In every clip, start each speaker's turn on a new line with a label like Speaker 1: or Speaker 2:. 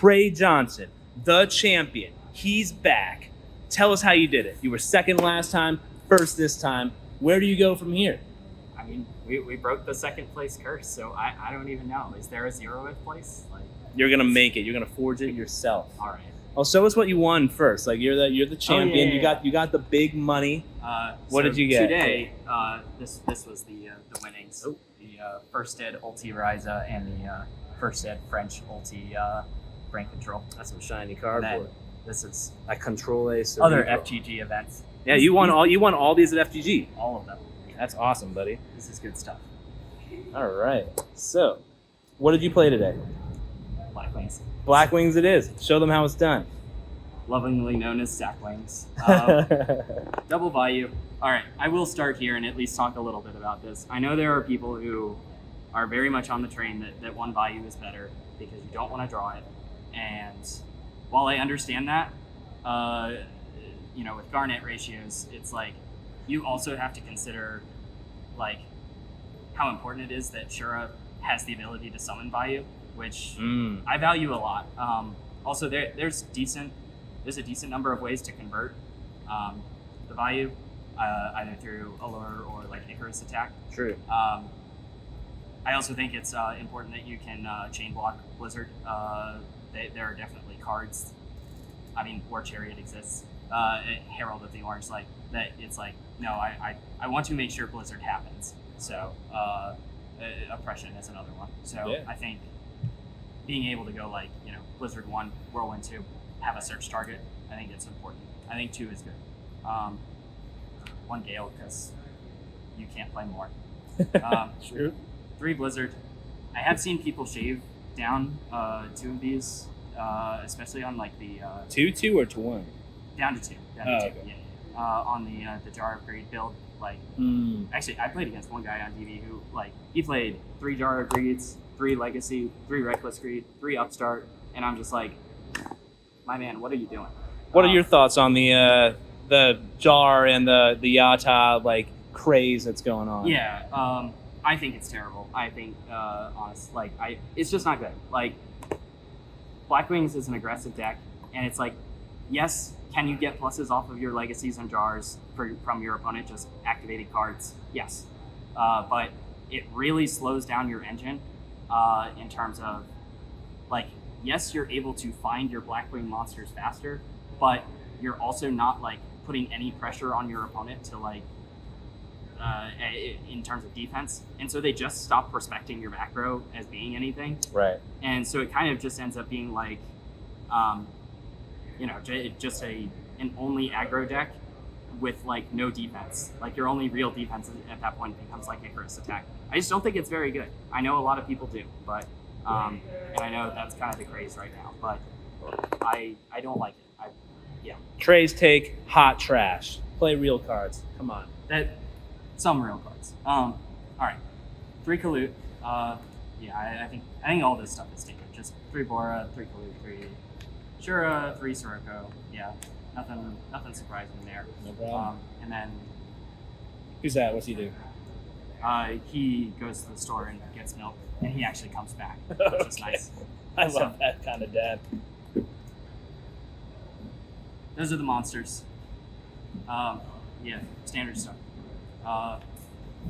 Speaker 1: Trey Johnson, the champion. He's back. Tell us how you did it. You were second last time, first this time. Where do you go from here?
Speaker 2: I mean, we broke the second place curse, so I don't even know. Is there a 0th place? Like,
Speaker 1: you're gonna make it. You're gonna forge it yourself.
Speaker 2: All right.
Speaker 1: Oh, show us what you won first. Like you're the champion.
Speaker 2: Yeah.
Speaker 1: You got the big money. What did you get?
Speaker 2: Today? This was the winnings.
Speaker 1: Oh.
Speaker 2: The first ed ulti Ryza and the first ed French ulti brain control.
Speaker 1: That's some shiny
Speaker 2: And
Speaker 1: cardboard.
Speaker 2: then this is
Speaker 1: I control a
Speaker 2: other FGG events.
Speaker 1: Yeah, you won all these at FGG.
Speaker 2: All of them.
Speaker 1: That's awesome, buddy.
Speaker 2: This is good stuff.
Speaker 1: All right. So, what did you play today?
Speaker 2: Blackwings.
Speaker 1: Blackwings it is. Show them how it's done.
Speaker 2: Lovingly known as Sackwings. Double value. All right, I will start here and at least talk a little bit about this. I know there are people who are very much on the train that one value is better because you don't want to draw it. And while I understand that, with Garnet ratios, it's like you also have to consider like how important it is that Shura has the ability to summon value, which I value a lot. Also, there's a decent number of ways to convert the value, either through Allure or like Icarus attack.
Speaker 1: True.
Speaker 2: I also think it's important that you can chain block Blizzard. There are definitely cards. I mean, War Chariot exists. Herald of the Orange, like that. It's like no, I want to make sure Blizzard happens. So Oppression is another one. So yeah. I think being able to go like Blizzard 1, Whirlwind 2, have a search target. I think it's important. I think 2 is good. 1 Gale because you can't play more.
Speaker 1: Sure.
Speaker 2: 3 Blizzard. I have seen people shave down 2 of these, especially on like the
Speaker 1: 2 or 2-1.
Speaker 2: Down to 2.
Speaker 1: Okay.
Speaker 2: Yeah. On the Jar of Greed build, like actually, I played against one guy on DV who he played 3 Jar of Greeds, 3 Legacy, 3 Reckless Greed, 3 Upstart, and I'm just like, my man, what are you doing?
Speaker 1: What are your thoughts on the Jar and the Yata craze that's going on?
Speaker 2: Yeah, I think it's terrible. I think it's just not good. Like Blackwings is an aggressive deck, and it's like, yes, can you get pluses off of your legacies and jars from your opponent just activating cards? Yes, but it really slows down your engine in terms of yes, you're able to find your Blackwing monsters faster, but you're also not putting any pressure on your opponent to in terms of defense, and so they just stop respecting your back row as being anything.
Speaker 1: Right.
Speaker 2: And so it kind of just ends up being just an only aggro deck with no defense. Your only real defense at that point becomes Icarus attack. I just don't think it's very good. I know a lot of people do, but and I know that's kind of the craze right now, but I don't like it.
Speaker 1: Trey's take: hot trash. Play real cards. Come on.
Speaker 2: Some real cards. All right, 3 Kalut. I think all this stuff is taken. Just 3 Bora, 3 Kalut, 3 Shura, 3 Sirocco. Yeah, nothing surprising there.
Speaker 1: No problem.
Speaker 2: And then
Speaker 1: who's that? What's he do?
Speaker 2: He goes to the store and gets milk, and he actually comes back, which is nice.
Speaker 1: I love that kind of dad.
Speaker 2: Those are the monsters. Standard stuff.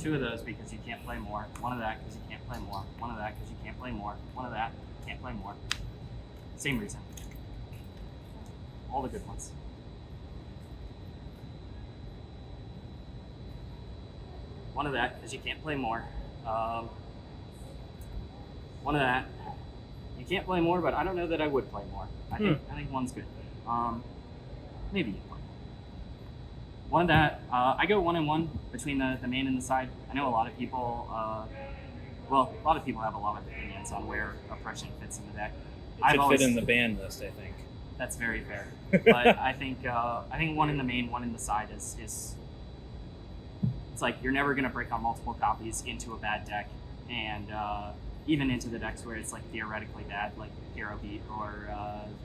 Speaker 2: 2 of those because you can't play more. 1 of that because you can't play more. 1 of that because you can't play more. 1 of that, can't play more. Same reason. All the good ones. One of that because you can't play more. 1 of that. You can't play more, but I don't know that I would play more. I think 1's good. Maybe 1 of that. I go 1 and 1 between the main and the side. I know a lot of people. A lot of people have a lot of opinions on where Oppression fits in the deck.
Speaker 1: It should fit in the ban list, I think.
Speaker 2: That's very fair. But I think 1 in the main, 1 in the side is it's you're never gonna break on multiple copies into a bad deck, and even into the decks where it's theoretically bad, like Hero Beat or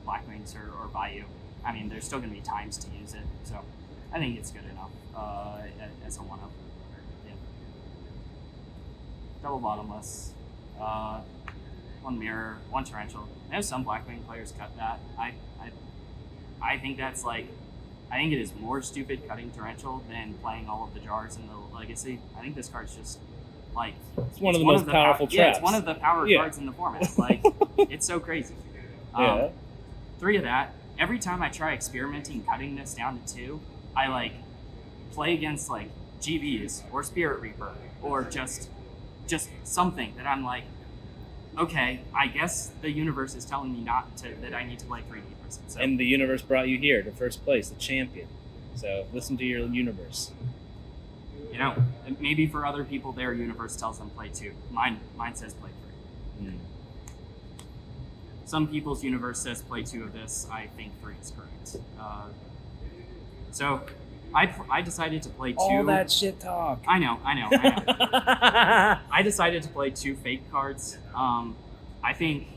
Speaker 2: Blackwings or Bayou. I mean, there's still gonna be times to use it, so I think it's good enough as a 1-up. Yeah. Double bottomless. one mirror, one torrential. I know some Blackwing players cut that. I think that's like, I think it is more stupid cutting torrential than playing all of the jars in the legacy. I think this card's just like,
Speaker 1: it's one of the most powerful traps.
Speaker 2: Yeah, it's one of the power cards in the format. Like, it's so crazy.
Speaker 1: Yeah.
Speaker 2: 3 of that. Every time I try experimenting cutting this down to 2, I like play against like GBs or Spirit Reaper or just something that I'm like, okay, I guess the universe is telling me that I need to play 3D person. So.
Speaker 1: And the universe brought you here to first place, the champion. So listen to your universe.
Speaker 2: You know, maybe for other people, their universe tells them play 2. Mine says play 3. Some people's universe says play 2 of this. I think 3 is correct. So I decided to play 2.
Speaker 1: All that shit talk.
Speaker 2: I know. I decided to play 2 fake cards. I think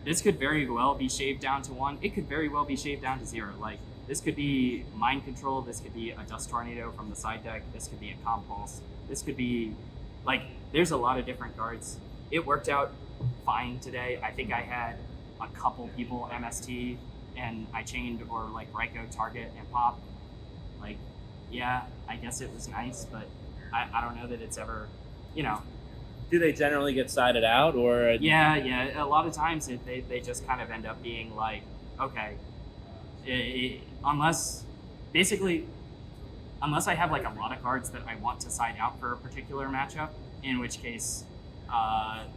Speaker 2: this could very well be shaved down to 1. It could very well be shaved down to 0. Like, this could be Mind Control. This could be a Dust Tornado from the side deck. This could be a Compulse. This could be, like, there's a lot of different cards. It worked out fine today. I think I had a couple people MST, and I chained or, like, Raikou target and pop. Like, yeah, I guess it was nice, but I don't know that it's ever, you know.
Speaker 1: Do they generally get sided out, or?
Speaker 2: Yeah. A lot of times they just kind of end up being like, okay, unless I have like a lot of cards that I want to side out for a particular matchup, in which case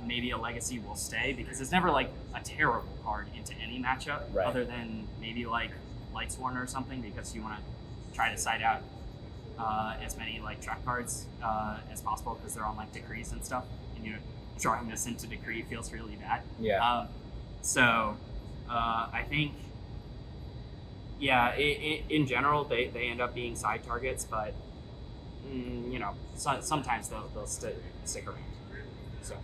Speaker 2: maybe a legacy will stay, because it's never like a terrible card into any matchup,
Speaker 1: right,
Speaker 2: other than maybe like Lightsworn or something, because you want to try to side out as many like trap cards as possible, because they're on like decrees and stuff, and you know, drawing this into decree feels really bad.
Speaker 1: Yeah.
Speaker 2: I think, yeah, in general they end up being side targets, but you know, sometimes they'll stick around. So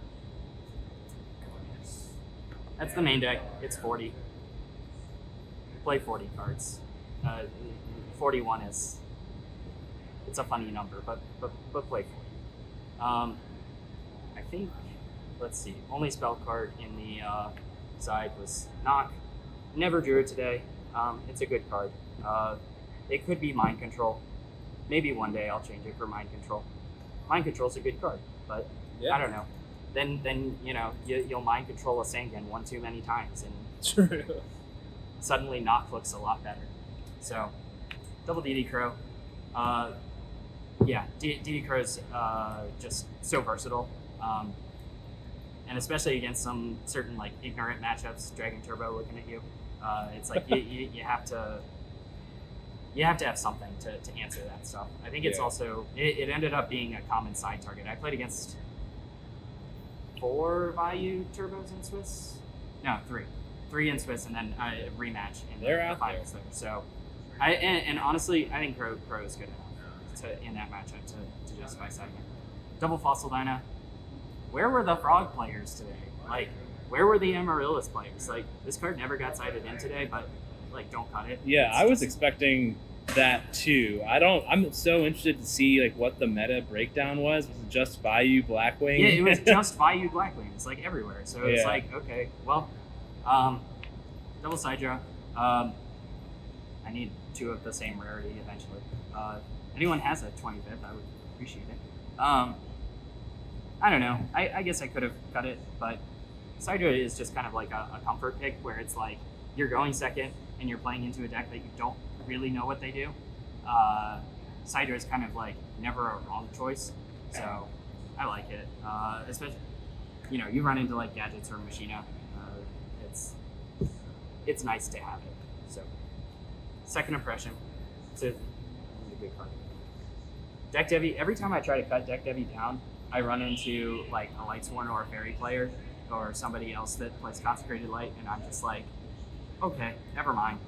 Speaker 2: that's the main deck. It's 40. Play 40 cards. 41 is, it's a funny number, but play 40. I think, let's see, only spell card in the side was Knock. Never drew it today. It's a good card. It could be Mind Control. Maybe one day I'll change it for Mind Control. Mind Control's a good card, but
Speaker 1: yeah.
Speaker 2: I don't know. Then you know, you'll Mind Control a Sangan one too many times, and
Speaker 1: true.
Speaker 2: Suddenly Knock looks a lot better. So, double DD Crow. Yeah, DD Crow's just so versatile. And especially against some certain like ignorant matchups, Dragon Turbo looking at you. It's like you have to have something to answer that stuff. I think it's also, it ended up being a common side target. I played against 4 Vayu Turbos in Swiss. No, 3. 3 in Swiss, and then a rematch in the finals there. So, and honestly, I think Crow is good enough in that matchup to justify siding it. Double Fossil Dyna. Where were the Frog players today? Like, where were the Amaryllis players? Like, this card never got sided in today, but like, don't cut it.
Speaker 1: Yeah, I was expecting that too. I'm so interested to see like what the meta breakdown was. Was it just Vayu Blackwing?
Speaker 2: Yeah, it was just Vayu Blackwing. It's like everywhere. So it's like, okay, well, double side draw. I need 2 of the same rarity eventually. Anyone has a 25th, I would appreciate it. I don't know. I guess I could have cut it, but side draw is just kind of like a comfort pick, where it's like you're going second and you're playing into a deck that you don't really know what they do. Side draw is kind of like never a wrong choice, so I like it. Especially, you know, you run into like Gadgets or Machina. It's nice to have it. So, second impression. It's a good card. Deck Devi. Every time I try to cut Deck Devi down, I run into like a Lightsworn or a Fairy player or somebody else that plays Consecrated Light, and I'm just like, okay, never mind.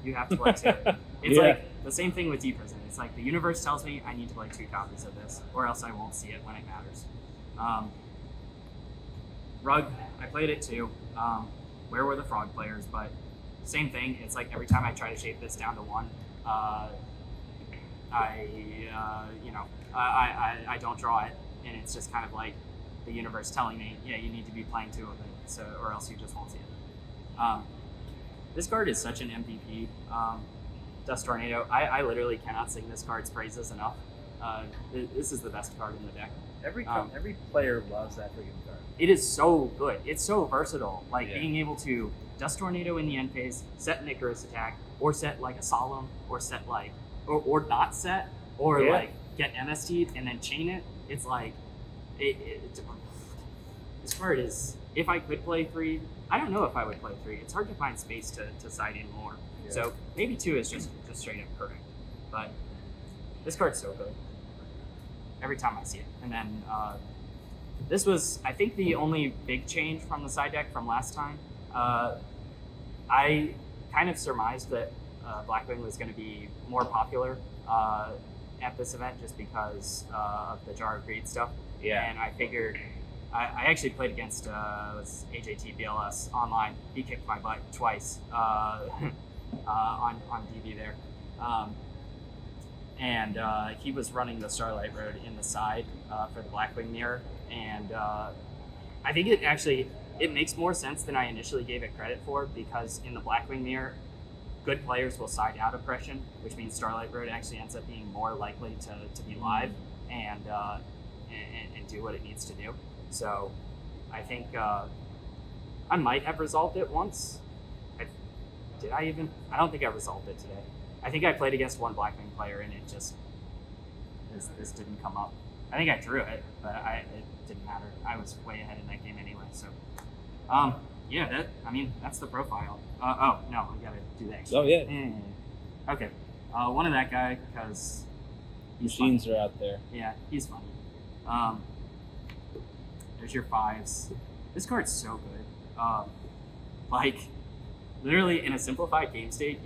Speaker 2: You have to play 2. It's like the same thing with Deep Prison. It's like the universe tells me I need to play 2 copies of this, or else I won't see it when it matters. Rug, I played it too. Where were the Frog players? But same thing. It's like every time I try to shape this down to 1, I don't draw it, and it's just kind of like, the universe telling me, yeah, you need to be playing 2 of it, so or else you just won't see it. This card is such an MVP. Dust Tornado. I literally cannot sing this card's praises enough. This is the best card in the deck.
Speaker 1: Every player loves that freaking card.
Speaker 2: It is so good. It's so versatile. Like
Speaker 1: Yeah.
Speaker 2: being able to Dust Tornado in the end phase, set an Icarus attack, or set like a Solemn, or set like, or not set, or
Speaker 1: Yeah.
Speaker 2: like get MST'd and then chain it. It's like, this card is, if I could play 3, I don't know if I would play 3. It's hard to find space to side in more.
Speaker 1: Yeah.
Speaker 2: So maybe 2 is just straight up correct. But this card's so good. Every time I see it. And then this was, I think, the only big change from the side deck from last time. I kind of surmised that Blackwing was going to be more popular at this event just because of the Jar of Greed stuff.
Speaker 1: Yeah.
Speaker 2: And I figured, I actually played against was AJT BLS online. He kicked my butt twice on DB there. And he was running the Starlight Road in the side for the Blackwing mirror. And I think it makes more sense than I initially gave it credit for, because in the Blackwing mirror, good players will side out oppression, which means Starlight Road actually ends up being more likely to be live and do what it needs to do. So I think I might have resolved it once. I don't think I resolved it today. I think I played against one Blackwing player and it just, this didn't come up. I think I drew it, but it didn't matter. I was way ahead in that game anyway. So, yeah, that's the profile. Oh no, we gotta do that.
Speaker 1: Oh yeah.
Speaker 2: Okay. One of that guy, because
Speaker 1: Machines are out there.
Speaker 2: yeah, he's funny. There's your 5s. This card's so good. Like, literally in a simplified game state,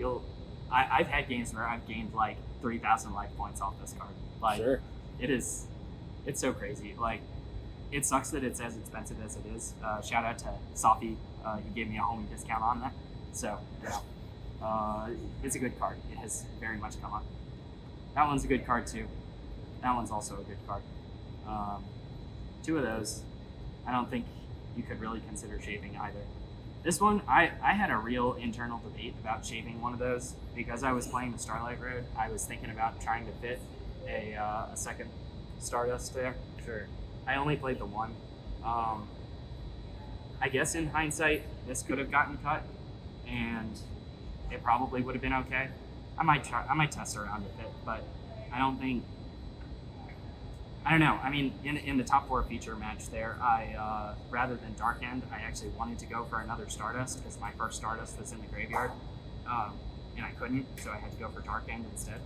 Speaker 2: I've had games where I've gained like 3,000 life points off this card. Like,
Speaker 1: Sure.
Speaker 2: it's so crazy. Like, it sucks that it's as expensive as it is. Shout out to Safi. He gave me a homie discount on that. So, yeah. It's a good card. It has very much come up. That one's a good card too. That one's also a good card. 2 of those, I don't think you could really consider shaving either. This one, I had a real internal debate about shaving one of those because I was playing the Starlight Road. I was thinking about trying to fit a second Stardust there.
Speaker 1: Sure.
Speaker 2: I only played the one. I guess in hindsight, this could have gotten cut, and it probably would have been okay. I might test around with it, but I don't know. I mean, in the top 4 feature match there, I rather than Dark End, I actually wanted to go for another Stardust because my first Stardust was in the graveyard, and I couldn't, so I had to go for Dark End instead,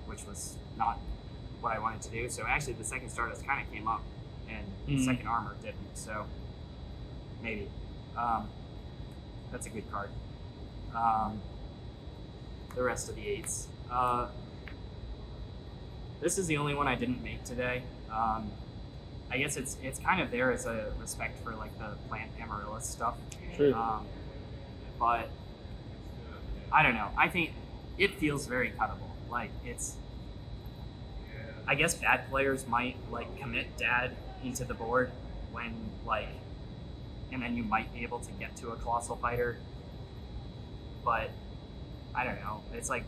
Speaker 2: which was not what I wanted to do. So actually, the second Stardust kind of came up, and the second Armor didn't. So maybe that's a good card. The rest of the 8s. This is the only one I didn't make today. I guess it's kind of there as a respect for like the plant amaryllis stuff.
Speaker 1: True.
Speaker 2: But I don't know. I think it feels very cuttable. Like I guess bad players might like commit Dad into the board when like, and then you might be able to get to a Colossal Fighter. But I don't know. It's like,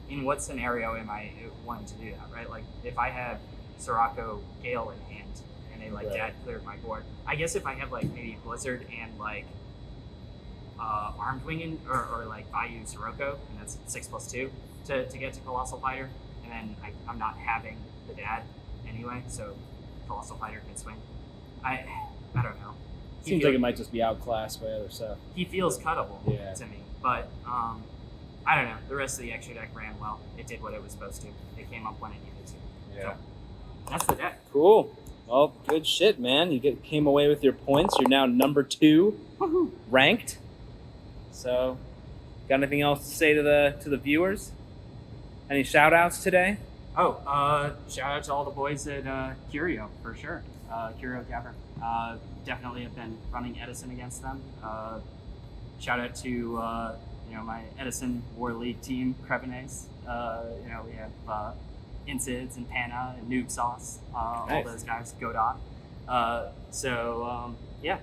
Speaker 2: in what scenario am I wanting to do that, right? Like, if I have Sirocco Gale in hand and they like
Speaker 1: Right.
Speaker 2: Dad cleared my board, I guess if I have like maybe Blizzard and like Armed Wing or like Bayou Sirocco, and that's 6+2 to get to Colossal Fighter, and then I'm not having the Dad anyway, so Colossal Fighter can swing. I don't know.
Speaker 1: Seems like it might just be outclassed by other stuff.
Speaker 2: He feels cuttable
Speaker 1: Yeah.
Speaker 2: to me, but I don't know. The rest of the extra deck ran well. It did what it was supposed to. It came up when it needed to.
Speaker 1: Yeah.
Speaker 2: So, that's the deck.
Speaker 1: Cool. Well, good shit, man. You came away with your points. You're now number 2
Speaker 2: Woohoo!
Speaker 1: ranked. So, got anything else to say to the viewers? Any shout outs today?
Speaker 2: Oh, shout out to all the boys at Curio for sure. Curio Cavern. Definitely have been running Edison against them. Shout out to my Edison War League team, Crevenes. We have Insids and Panna and Noob Sauce, all
Speaker 1: Nice.
Speaker 2: those guys, Godot. Yeah.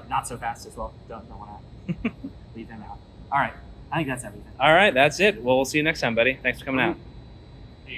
Speaker 2: Not so fast as well. Don't want to leave them out. All right. I think that's everything.
Speaker 1: All right, that's it. Well, we'll see you next time, buddy. Thanks for coming out.